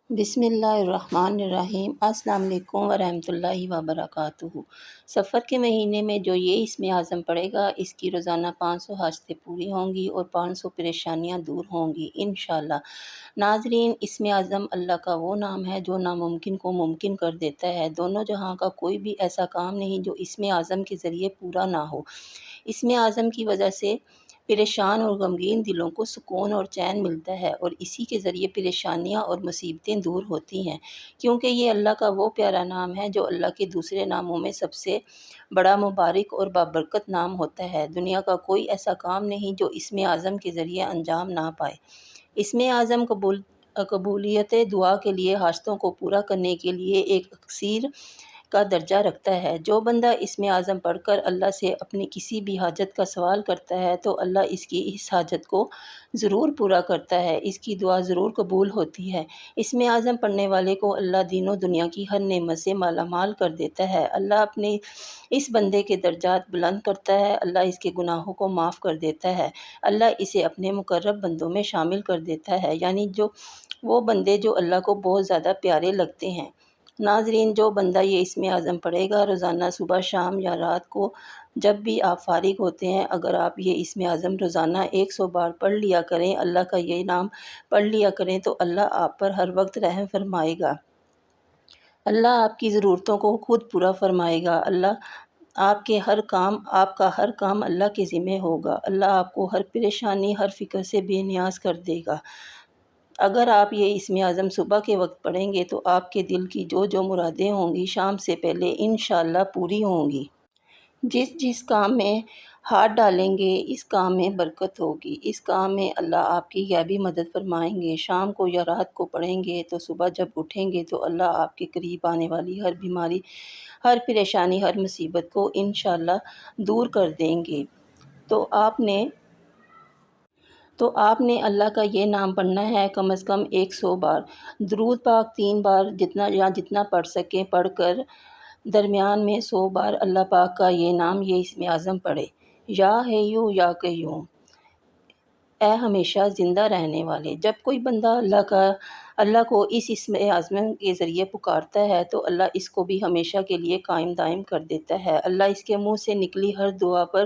بسم اللہ الرحمن الرحیم۔ السلام علیکم ورحمۃ اللہ وبرکاتہ۔ سفر کے مہینے میں جو یہ اسم اعظم پڑے گا، اس کی روزانہ 500 حاجتیں پوری ہوں گی اور 500 پریشانیاں دور ہوں گی انشاءاللہ۔ ناظرین، اسم اعظم اللہ کا وہ نام ہے جو ناممکن کو ممکن کر دیتا ہے۔ دونوں جہاں کا کوئی بھی ایسا کام نہیں جو اسم اعظم کے ذریعے پورا نہ ہو۔ اسم اعظم کی وجہ سے پریشان اور غمگین دلوں کو سکون اور چین ملتا ہے، اور اسی کے ذریعے پریشانیاں اور مصیبتیں دور ہوتی ہیں، کیونکہ یہ اللہ کا وہ پیارا نام ہے جو اللہ کے دوسرے ناموں میں سب سے بڑا مبارک اور بابرکت نام ہوتا ہے۔ دنیا کا کوئی ایسا کام نہیں جو اسم اعظم کے ذریعے انجام نہ پائے۔ اسم اعظم قبولیت دعا کے لیے، حاجتوں کو پورا کرنے کے لیے ایک اکسیر کا درجہ رکھتا ہے۔ جو بندہ اسم اعظم پڑھ کر اللہ سے اپنی کسی بھی حاجت کا سوال کرتا ہے تو اللہ اس کی اس حاجت کو ضرور پورا کرتا ہے، اس کی دعا ضرور قبول ہوتی ہے۔ اسم اعظم پڑھنے والے کو اللہ دین و دنیا کی ہر نعمت سے مالا مال کر دیتا ہے۔ اللہ اپنے اس بندے کے درجات بلند کرتا ہے، اللہ اس کے گناہوں کو معاف کر دیتا ہے، اللہ اسے اپنے مقرب بندوں میں شامل کر دیتا ہے، یعنی وہ بندے جو اللہ کو بہت زیادہ پیارے لگتے ہیں۔ ناظرین، جو بندہ یہ اسم اعظم پڑھے گا، روزانہ صبح شام یا رات کو جب بھی آپ فارغ ہوتے ہیں، اگر آپ یہ اسم اعظم روزانہ 100 بار پڑھ لیا کریں، اللہ کا یہ نام پڑھ لیا کریں، تو اللہ آپ پر ہر وقت رحم فرمائے گا۔ اللہ آپ کی ضرورتوں کو خود پورا فرمائے گا۔ آپ کا ہر کام اللہ کے ذمہ ہوگا۔ اللہ آپ کو ہر پریشانی، ہر فکر سے بے نیاز کر دے گا۔ اگر آپ یہ اسم اعظم صبح کے وقت پڑھیں گے تو آپ کے دل کی جو مرادیں ہوں گی شام سے پہلے انشاءاللہ پوری ہوں گی۔ جس کام میں ہاتھ ڈالیں گے، اس کام میں برکت ہوگی، اس کام میں اللہ آپ کی غیبی مدد فرمائیں گے۔ شام کو یا رات کو پڑھیں گے تو صبح جب اٹھیں گے تو اللہ آپ کے قریب آنے والی ہر بیماری، ہر پریشانی، ہر مصیبت کو انشاءاللہ دور کر دیں گے۔ تو آپ نے اللہ کا یہ نام پڑھنا ہے کم از کم 100 بار۔ درود پاک 3 بار جتنا پڑھ سکیں پڑھ کر درمیان میں 100 بار اللہ پاک کا یہ نام، یہ اسم اعظم پڑھے۔ یا حیو یا قیوم، اے ہمیشہ زندہ رہنے والے۔ جب کوئی بندہ اللہ کو اس اسم اعظم کے ذریعے پکارتا ہے تو اللہ اس کو بھی ہمیشہ کے لیے قائم دائم کر دیتا ہے۔ اللہ اس کے منہ سے نکلی ہر دعا پر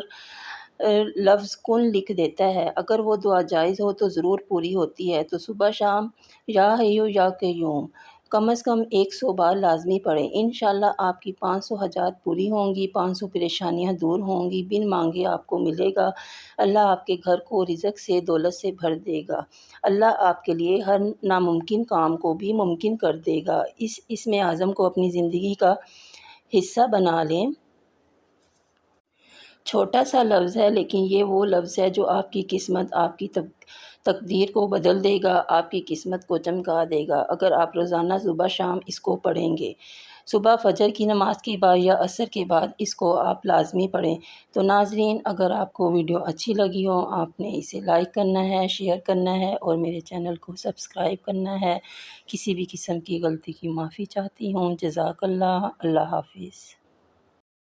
لفظ کن لکھ دیتا ہے۔ اگر وہ دعا جائز ہو تو ضرور پوری ہوتی ہے۔ تو صبح شام یا حیو یا قیوم کم از کم 100 بار لازمی پڑھیں۔ انشاءاللہ آپ کی 500 حاجات پوری ہوں گی، 500 پریشانیاں دور ہوں گی، بن مانگے آپ کو ملے گا۔ اللہ آپ کے گھر کو رزق سے، دولت سے بھر دے گا۔ اللہ آپ کے لیے ہر ناممکن کام کو بھی ممکن کر دے گا۔ اس اسم اعظم کو اپنی زندگی کا حصہ بنا لیں۔ چھوٹا سا لفظ ہے، لیکن یہ وہ لفظ ہے جو آپ کی قسمت، آپ کی تقدیر کو بدل دے گا، آپ کی قسمت کو چمکا دے گا۔ اگر آپ روزانہ صبح شام اس کو پڑھیں گے، صبح فجر کی نماز کے بعد یا عصر کے بعد اس کو آپ لازمی پڑھیں۔ تو ناظرین، اگر آپ کو ویڈیو اچھی لگی ہو، آپ نے اسے لائک کرنا ہے، شیئر کرنا ہے اور میرے چینل کو سبسکرائب کرنا ہے۔ کسی بھی قسم کی غلطی کی معافی چاہتی ہوں۔ جزاک اللہ۔ اللہ حافظ۔